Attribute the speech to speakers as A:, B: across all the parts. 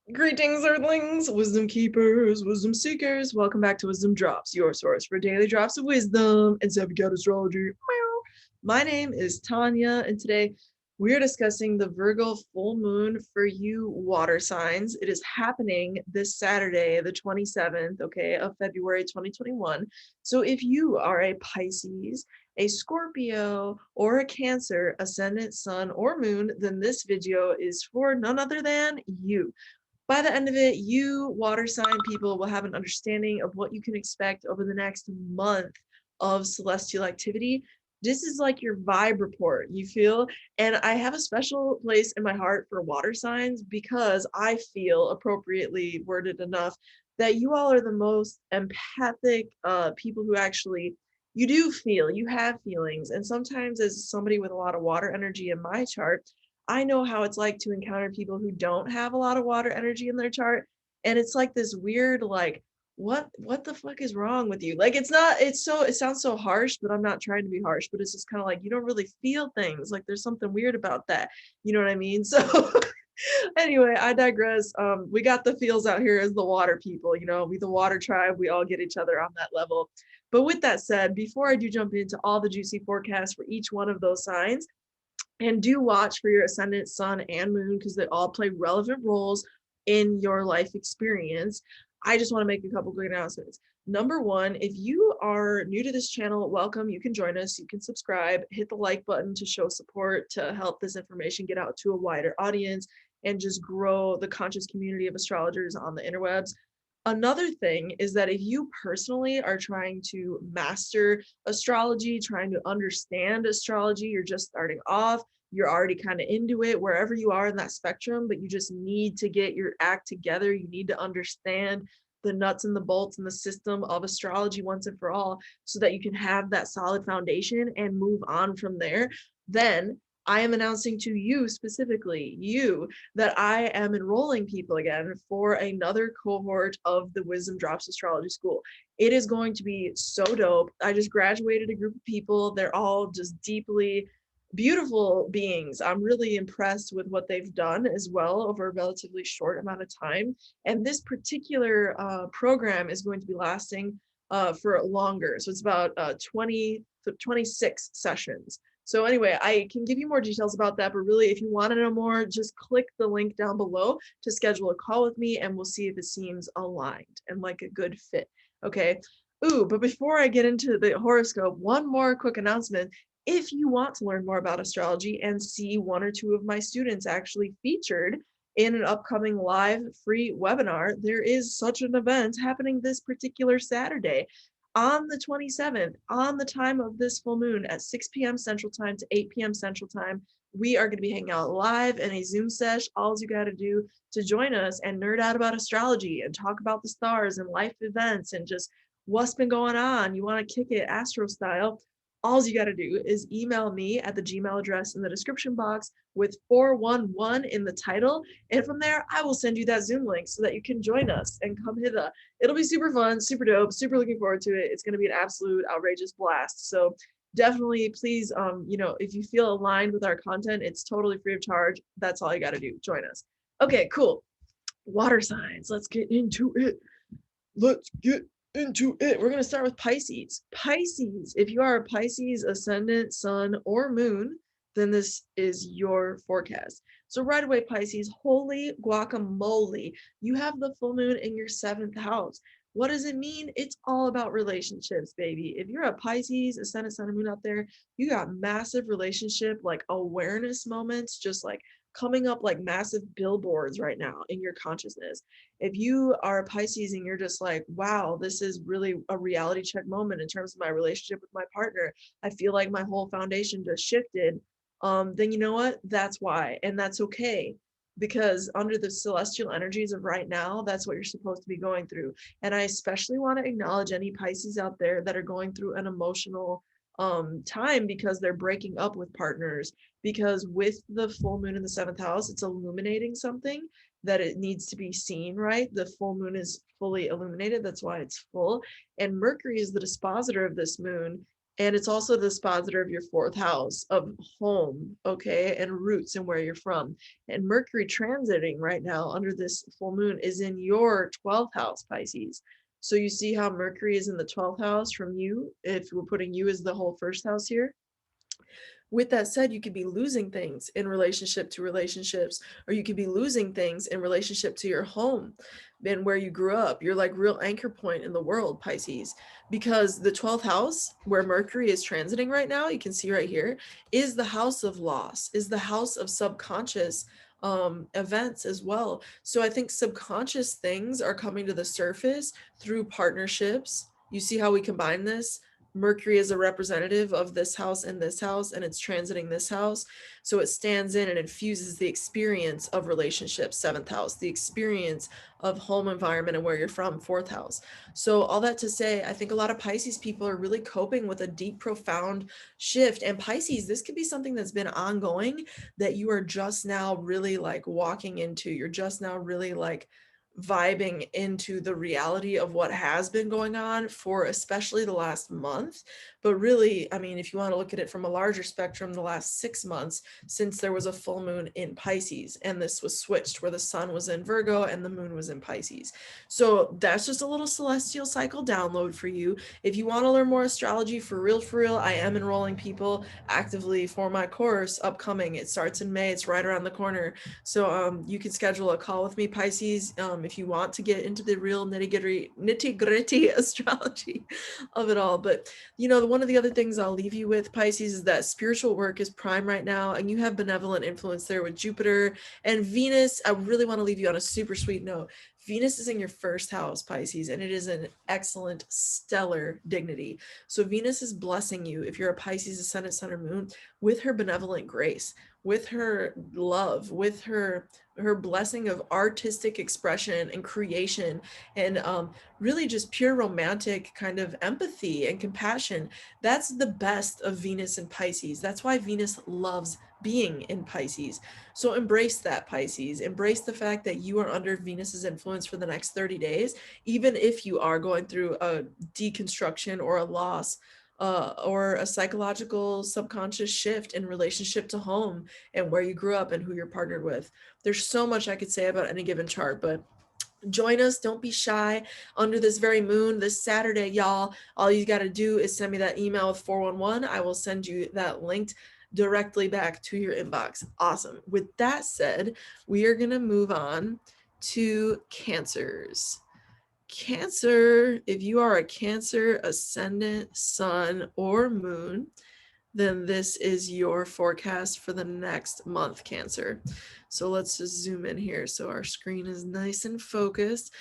A: Greetings, Earthlings, wisdom keepers, wisdom seekers. Welcome back to WizdomDropz, your source for daily drops of wisdom and self-guided astrology. Meow. My name is Tonia, and today we are discussing the Virgo full moon for you water signs. It is happening this Saturday, the 27th, of February 2021. So if you are a Pisces, a Scorpio, or a Cancer, ascendant, sun, or moon, then this video is for none other than you. By the end of it, you water sign people will have an understanding of what you can expect over the next month of celestial activity. This is like your vibe report, you feel? And I have a special place in my heart for water signs because I feel appropriately worded enough that you all are the most empathic people who actually you do feel, you have feelings. And sometimes as somebody with a lot of water energy in my chart, I know how it's like to encounter people who don't have a lot of water energy in their chart. And it's like this weird, like, what the fuck is wrong with you? Like it sounds so harsh, but I'm not trying to be harsh, but it's just kind of like you don't really feel things. Like there's something weird about that. You know what I mean? So anyway, I digress. We got the feels out here as the water people, we the water tribe, we all get each other on that level. But with that said, before I do jump into all the juicy forecasts for each one of those signs, and do watch for your ascendant, sun, and moon because they all play relevant roles in your life experience. I just want to make a couple quick announcements. Number one, if you are new to this channel, welcome. You can join us. You can subscribe, hit the like button to show support, to help this information get out to a wider audience and just grow the conscious community of astrologers on the interwebs. Another thing is that if you personally are trying to master astrology, trying to understand astrology, you're just starting off, you're already kind of into it, wherever you are in that spectrum, but you just need to get your act together. You need to understand the nuts and the bolts and the system of astrology once and for all so that you can have that solid foundation and move on from there. Then I am announcing to you specifically, you, that I am enrolling people again for another cohort of the WizdomDropz Astrology School. It is going to be so dope. I just graduated a group of people. They're all just deeply beautiful beings. I'm really impressed with what they've done as well over a relatively short amount of time. And this particular program is going to be lasting for longer. So it's about 26 sessions. So anyway, I can give you more details about that, but really if you want to know more, just click the link down below to schedule a call with me and we'll see if it seems aligned and like a good fit. Okay. Ooh, but before I get into the horoscope, one more quick announcement. If you want to learn more about astrology and see one or two of my students actually featured in an upcoming live free webinar, there is such an event happening this particular Saturday on the 27th, on the time of this full moon at 6 p.m. Central Time to 8 p.m. Central Time. We are going to be hanging out live in a Zoom sesh. All you got to do to join us and nerd out about astrology and talk about the stars and life events and just what's been going on. You want to kick it astro style. All you got to do is email me at the Gmail address in the description box with 411 in the title. And from there, I will send you that Zoom link so that you can join us and come hither. It'll be super fun, super dope, super looking forward to it. It's going to be an absolute outrageous blast. So definitely, please, if you feel aligned with our content, it's totally free of charge. That's all you got to do. Join us. Okay, cool. Water signs. Let's get into it. Let's get into it. We're going to start with Pisces. Pisces, if you are a Pisces ascendant, sun, or moon, then this is your forecast. So right away, Pisces, holy guacamole, you have the full moon in your 7th house. What does it mean? It's all about relationships, baby. If you're a Pisces ascendant, sun, and moon out there, you got massive relationship, like awareness moments, just like coming up like massive billboards right now in your consciousness. If you are a Pisces and you're just like, wow, this is really a reality check moment in terms of my relationship with my partner, I feel like my whole foundation just shifted, then you know what? That's why. And that's okay. Because under the celestial energies of right now, that's what you're supposed to be going through. And I especially want to acknowledge any Pisces out there that are going through an emotional time because they're breaking up with partners, because with the full moon in the 7th house, it's illuminating something that it needs to be seen, right? The full moon is fully illuminated. That's why it's full. And Mercury is the dispositor of this moon And it's also the dispositor of your fourth house of home, okay, and roots and where you're from. And Mercury transiting right now under this full moon is in your 12th house, Pisces. So you see how Mercury is in the 12th house from you, if we're putting you as the whole first house here. With that said, you could be losing things in relationship to relationships, or you could be losing things in relationship to your home and where you grew up. You're like real anchor point in the world, Pisces, because the 12th house where Mercury is transiting right now, you can see right here, is the house of loss, is the house of subconscious events as well. So I think subconscious things are coming to the surface through partnerships. You see how we combine this? Mercury is a representative of this house and it's transiting this house. So it stands in and infuses the experience of relationships, seventh house, the experience of home environment and where you're from, fourth house. So all that to say, I think a lot of Pisces people are really coping with a deep, profound shift. And Pisces, this could be something that's been ongoing that you are just now really like walking into. You're just now really like vibing into the reality of what has been going on for especially the last month. But really, I mean, if you want to look at it from a larger spectrum, the last 6 months since there was a full moon in Pisces, and this was switched where the sun was in Virgo and the moon was in Pisces. So that's just a little celestial cycle download for you. If you want to learn more astrology for real, I am enrolling people actively for my course upcoming. It starts in May. It's right around the corner. So you can schedule a call with me, Pisces, if you want to get into the real nitty-gritty astrology of it all. But, you know, one of the other things I'll leave you with, Pisces, is that spiritual work is prime right now, and you have benevolent influence there with Jupiter and Venus. I really want to leave you on a super sweet note. Venus is in your first house, Pisces, and it is an excellent, stellar dignity. So Venus is blessing you, if you're a Pisces ascendant, sun, or moon, with her benevolent grace, with her love, with her blessing of artistic expression and creation, and really just pure romantic kind of empathy and compassion. That's the best of Venus and Pisces. That's why Venus loves being in Pisces. So embrace that, Pisces. Embrace the fact that you are under Venus's influence for the next 30 days, even if you are going through a deconstruction or a loss, or a psychological subconscious shift in relationship to home and where you grew up and who you're partnered with. There's so much I could say about any given chart, but join us. Don't be shy under this very moon this Saturday, y'all. All you got to do is send me that email with 411. I will send you that linked directly back to your inbox. Awesome. With that said, we are going to move on to Cancers. Cancer, if you are a Cancer ascendant, sun, or moon, then this is your forecast for the next month, Cancer. So let's just zoom in here so our screen is nice and focused.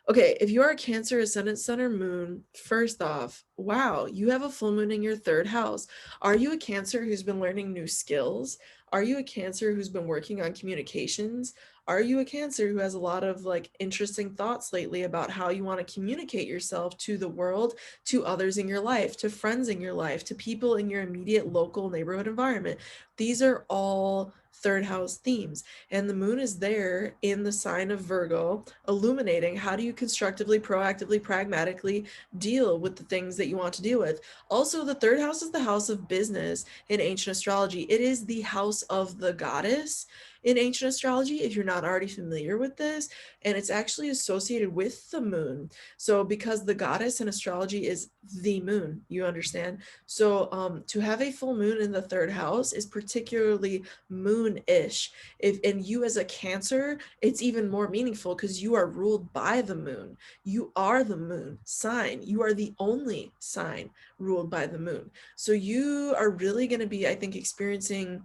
A: Okay, if you are a Cancer ascendant, sun, or moon, first off, wow, you have a full moon in your third house. Are you a Cancer who's been learning new skills? Are you a Cancer who's been working on communications? Are you a Cancer who has a lot of like interesting thoughts lately about how you want to communicate yourself to the world, to others in your life, to friends in your life, to people in your immediate local neighborhood environment? These are all third house themes, and the moon is there in the sign of Virgo, illuminating how do you constructively, proactively, pragmatically deal with the things that you want to deal with. Also, the third house is the house of business in ancient astrology. It is the house of the goddess in ancient astrology, if you're not already familiar with this, and it's actually associated with the moon. So because the goddess in astrology is the moon, you understand? So to have a full moon in the third house is particularly moon-ish. If and you as a Cancer, it's even more meaningful because you are ruled by the moon. You are the moon sign. You are the only sign ruled by the moon. So you are really going to be, I think, experiencing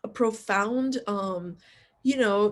A: a profound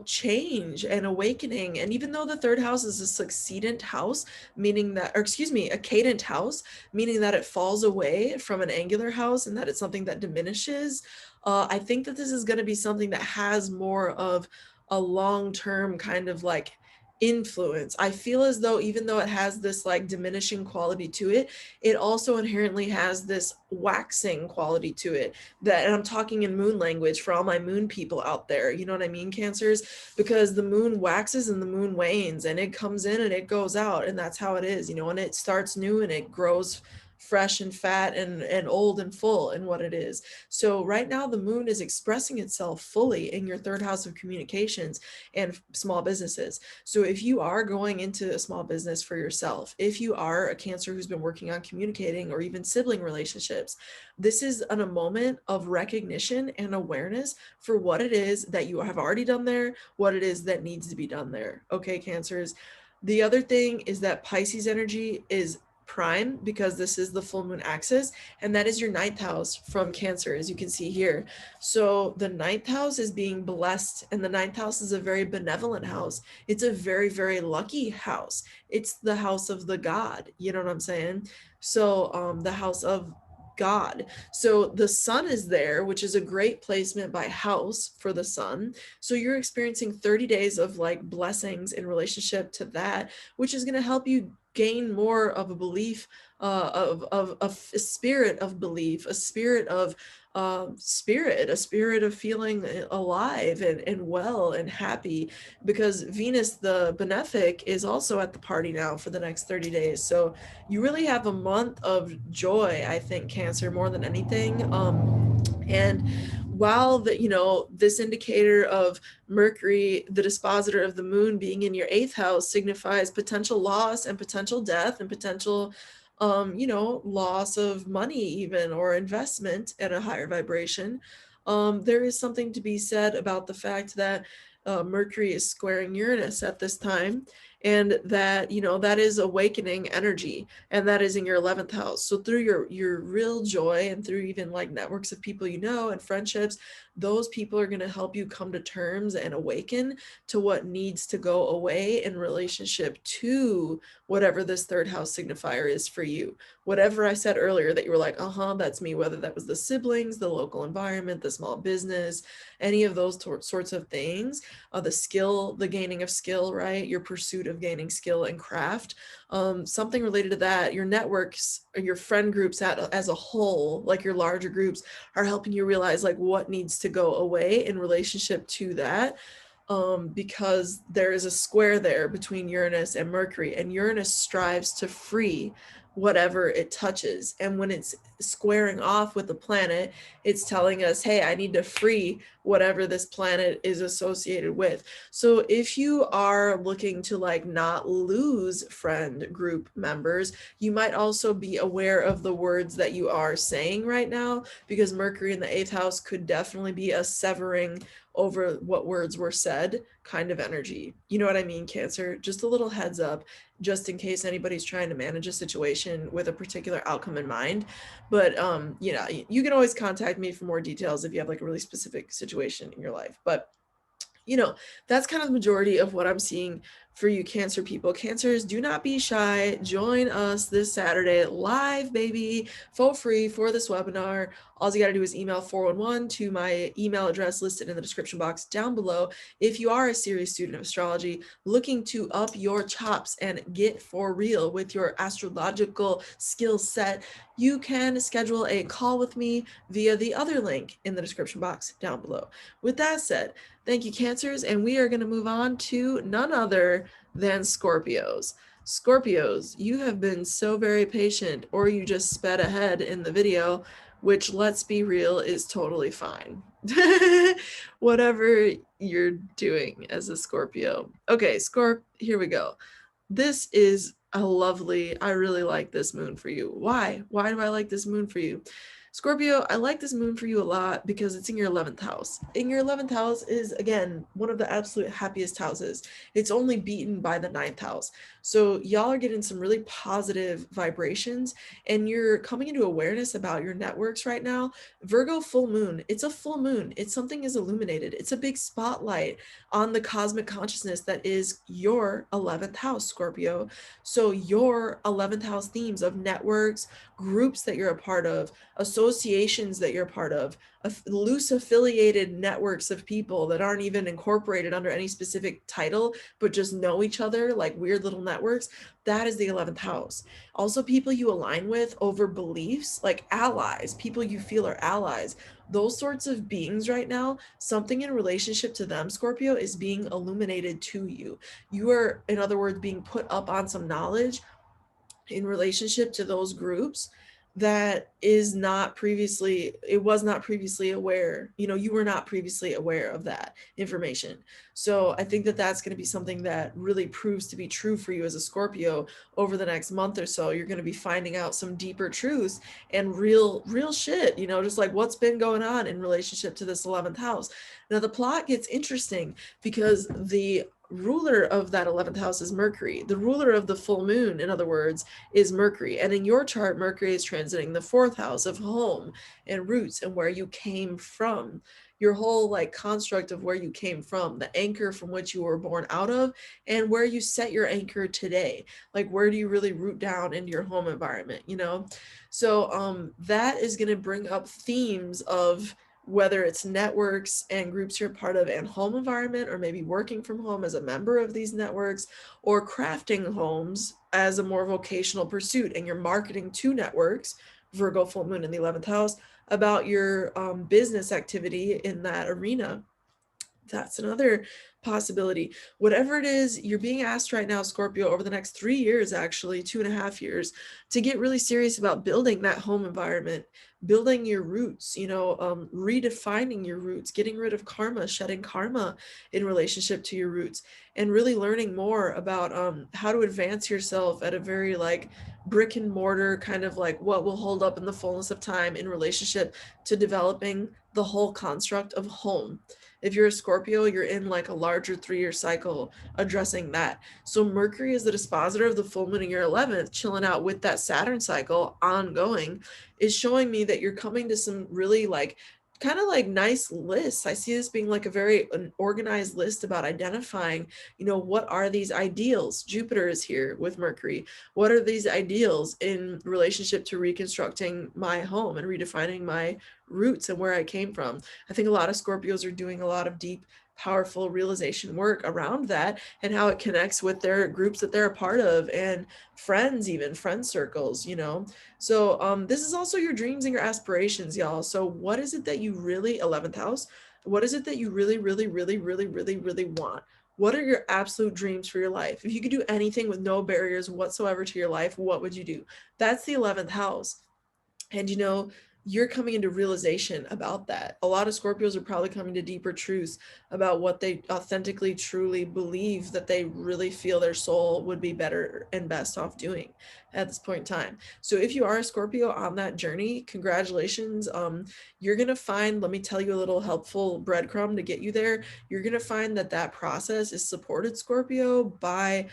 A: change and awakening. And even though the third house is a succedent house, meaning that, or excuse me, a cadent house, meaning that it falls away from an angular house and that it's something that diminishes, I think that this is going to be something that has more of a long-term kind of like influence. I feel as though even though it has this like diminishing quality to it, it also inherently has this waxing quality to it. That, and I'm talking in moon language for all my moon people out there, you know what I mean, Cancers? Because the moon waxes and the moon wanes, and it comes in and it goes out, and that's how it is, and it starts new and it grows fresh and fat and old and full in what it is. So right now the moon is expressing itself fully in your third house of communications and small businesses. So if you are going into a small business for yourself, if you are a Cancer who's been working on communicating or even sibling relationships, this is a moment of recognition and awareness for what it is that you have already done there, what it is that needs to be done there. Okay, Cancers. The other thing is that Pisces energy is prime because this is the full moon axis, and that is your ninth house from Cancer, as you can see here. So the ninth house is being blessed, and the ninth house is a very benevolent house. It's a very, very lucky house. It's the house of the god, you know what I'm saying? So the house of God. So the sun is there, which is a great placement by house for the sun. So you're experiencing 30 days of like blessings in relationship to that, which is going to help you gain more of a belief, of a spirit of belief, a spirit of a spirit of feeling alive and well and happy, because Venus, the benefic, is also at the party now for the next 30 days. So you really have a month of joy, I think, Cancer, more than anything. And while this indicator of Mercury, the dispositor of the moon, being in your eighth house signifies potential loss and potential death and potential loss of money even, or investment at a higher vibration, there is something to be said about the fact that Mercury is squaring Uranus at this time, and that that is awakening energy, and that is in your 11th house. So through your real joy, and through even like networks of people and friendships, those people are going to help you come to terms and awaken to what needs to go away in relationship to whatever this third house signifier is for you. Whatever I said earlier that you were like, that's me, whether that was the siblings, the local environment, the small business, any of those sorts of things, the skill, the gaining of skill, right? Your pursuit of gaining skill and craft, something related to that. Your networks or your friend groups as a whole, like your larger groups, are helping you realize like what needs to go away in relationship to that. Because there is a square there between Uranus and Mercury, and Uranus strives to free whatever it touches. And when it's squaring off with the planet, it's telling us, hey, I need to free whatever this planet is associated with. So if you are looking to like not lose friend group members, you might also be aware of the words that you are saying right now, because Mercury in the eighth house could definitely be a severing over what words were said kind of energy. You know what I mean, Cancer? Just a little heads up, just in case anybody's trying to manage a situation with a particular outcome in mind. But you can always contact me for more details if you have like a really specific situation in your life. But that's kind of the majority of what I'm seeing for you Cancer people. Cancers, do not be shy. Join us this Saturday live, baby, for free for this webinar. All you got to do is email 411 to my email address listed in the description box down below. If you are a serious student of astrology looking to up your chops and get for real with your astrological skill set, you can schedule a call with me via the other link in the description box down below. With that said, thank you, Cancers, and we are going to move on to none other than Scorpios. Scorpios, you have been so very patient, or you just sped ahead in the video, which, let's be real, is totally fine. Whatever you're doing as a Scorpio. Okay, here we go. This is a lovely, I really like this moon for you. Why? Why do I like this moon for you? Scorpio, I like this moon for you a lot because it's in your 11th house. In your 11th house is, again, one of the absolute happiest houses. It's only beaten by the 9th house. So y'all are getting some really positive vibrations, and you're coming into awareness about your networks right now. Virgo full moon, it's a full moon. It's something is illuminated. It's a big spotlight on the cosmic consciousness that is your 11th house, Scorpio. So your 11th house themes of networks, groups that you're a part of, associations that you're part of, loose affiliated networks of people that aren't even incorporated under any specific title, but just know each other, like weird little networks. That is the 11th house. Also, people you align with over beliefs, like allies, people you feel are allies. Those sorts of beings right now, something in relationship to them, Scorpio, is being illuminated to you. You are, in other words, being put up on some knowledge in relationship to those groups that is not previously, it was not previously aware, you were not previously aware of that information. So I think that that's going to be something that really proves to be true for you as a Scorpio over the next month or so. You're going to be finding out some deeper truths and real shit, just like what's been going on in relationship to this 11th house. Now the plot gets interesting because the ruler of that 11th house is Mercury. The ruler of the full moon, in other words, is Mercury. And in your chart, Mercury is transiting the 4th house of home and roots and where you came from. Your whole like construct of where you came from, the anchor from which you were born out of, and where you set your anchor today. Like, where do you really root down into your home environment, So that is going to bring up themes of whether it's networks and groups you're part of and home environment, or maybe working from home as a member of these networks, or crafting homes as a more vocational pursuit, and you're marketing to networks, Virgo full moon in the 11th house, about your business activity in that arena. That's another possibility. Whatever it is, you're being asked right now, Scorpio, over the next 3 years, actually 2.5 years, to get really serious about building that home environment, building your roots, redefining your roots, getting rid of karma, shedding karma in relationship to your roots, and really learning more about how to advance yourself at a very like brick and mortar kind of like what will hold up in the fullness of time in relationship to developing the whole construct of home. If you're a Scorpio, you're in like a larger 3-year cycle addressing that. So Mercury is the dispositor of the full moon in your 11th, chilling out with that Saturn cycle ongoing, is showing me that you're coming to some really like kind of like nice lists. I see this being like an organized list about identifying, what are these ideals? Jupiter is here with Mercury. What are these ideals in relationship to reconstructing my home and redefining my roots and where I came from? I think a lot of Scorpios are doing a lot of deep, powerful realization work around that and how it connects with their groups that they're a part of and friends, even friend circles, So this is also your dreams and your aspirations, y'all. So what is it that you really, 11th house, what is it that you really, really, really, really, really, really want? What are your absolute dreams for your life? If you could do anything with no barriers whatsoever to your life, what would you do? That's the 11th house. And you're coming into realization about that. A lot of Scorpios are probably coming to deeper truths about what they authentically, truly believe that they really feel their soul would be better and best off doing at this point in time. So if you are a Scorpio on that journey, congratulations. You're going to find, let me tell you a little helpful breadcrumb to get you there. You're going to find that process is supported, Scorpio, by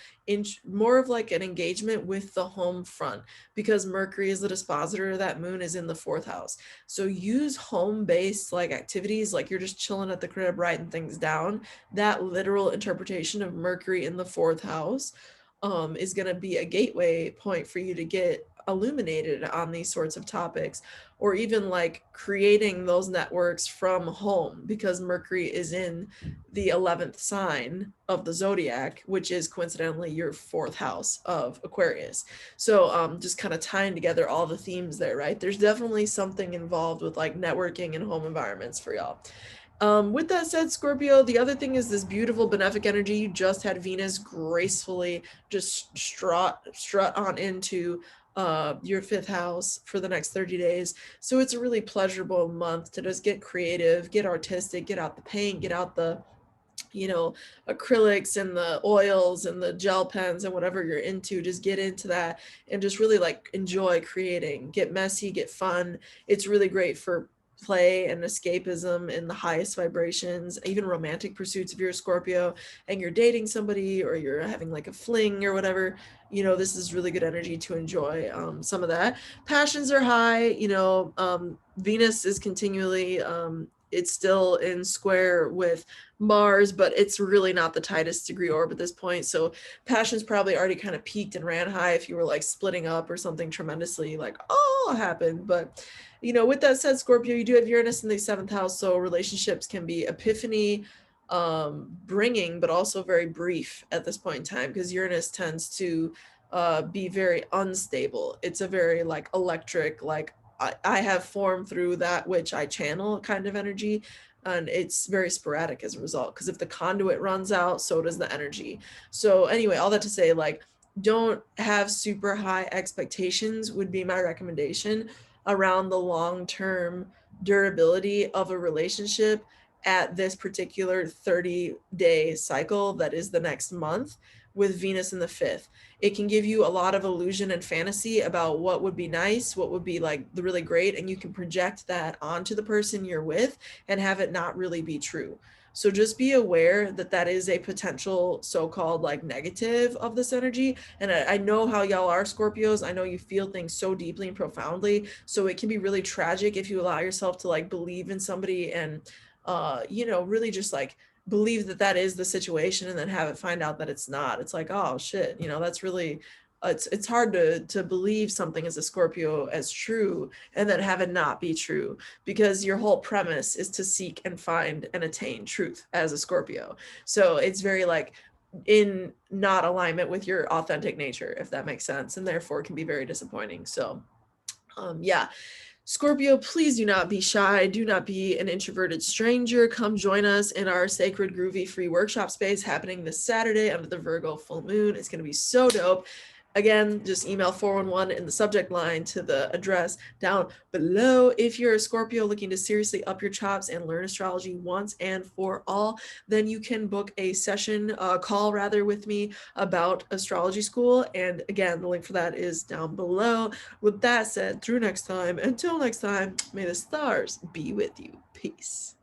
A: more of like an engagement with the home front, because Mercury is the dispositor of that moon is in the 4th house. So use home-based like activities, like you're just chilling at the crib writing things down. That literal interpretation of Mercury in the 4th house is going to be a gateway point for you to get illuminated on these sorts of topics, or even like creating those networks from home, because Mercury is in the 11th sign of the zodiac, which is coincidentally your 4th house of Aquarius. So just kind of tying together all the themes there, right? There's definitely something involved with like networking and home environments for y'all. With that said, Scorpio, the other thing is this beautiful benefic energy. You just had Venus gracefully just strut on into your 5th house for the next 30 days. So it's a really pleasurable month to just get creative, get artistic, get out the paint, get out the acrylics and the oils and the gel pens and whatever you're into. Just get into that and just really like enjoy creating, get messy, get fun. It's really great for play and escapism in the highest vibrations, even romantic pursuits. If you're a Scorpio and you're dating somebody or you're having like a fling or whatever, this is really good energy to enjoy some of that. Passions are high. Venus is continually it's still in square with Mars, but it's really not the tightest degree orb at this point. So passion's probably already kind of peaked and ran high if you were like splitting up or something tremendously like, happened. But, with that said, Scorpio, you do have Uranus in the 7th house. So relationships can be epiphany bringing, but also very brief at this point in time, because Uranus tends to be very unstable. It's a very like electric, like I have form through that which I channel kind of energy. And it's very sporadic as a result, because if the conduit runs out, so does the energy. So anyway, all that to say, like, don't have super high expectations would be my recommendation around the long-term durability of a relationship at this particular 30-day cycle that is the next month with Venus in the fifth. It can give you a lot of illusion and fantasy about what would be nice, what would be like really great, and you can project that onto the person you're with and have it not really be true. So just be aware that that is a potential so-called like negative of this energy. And I know how y'all are, Scorpios. I know you feel things so deeply and profoundly. So it can be really tragic if you allow yourself to like believe in somebody and, really just like believe that that is the situation and then have it find out that it's not. It's like, oh shit, that's really, it's hard to believe something as a Scorpio as true and then have it not be true, because your whole premise is to seek and find and attain truth as a Scorpio. So it's very like in not alignment with your authentic nature, if that makes sense, and therefore can be very disappointing. So yeah, Scorpio, please do not be shy. Do not be an introverted stranger. Come join us in our Sacred Groovy free workshop space happening this Saturday under the Virgo full moon. It's going to be so dope. Again, just email 411 in the subject line to the address down below. If you're a Scorpio looking to seriously up your chops and learn astrology once and for all, then you can book a session, call rather, with me about astrology school. And again, the link for that is down below. With that said, until next time, may the stars be with you. Peace.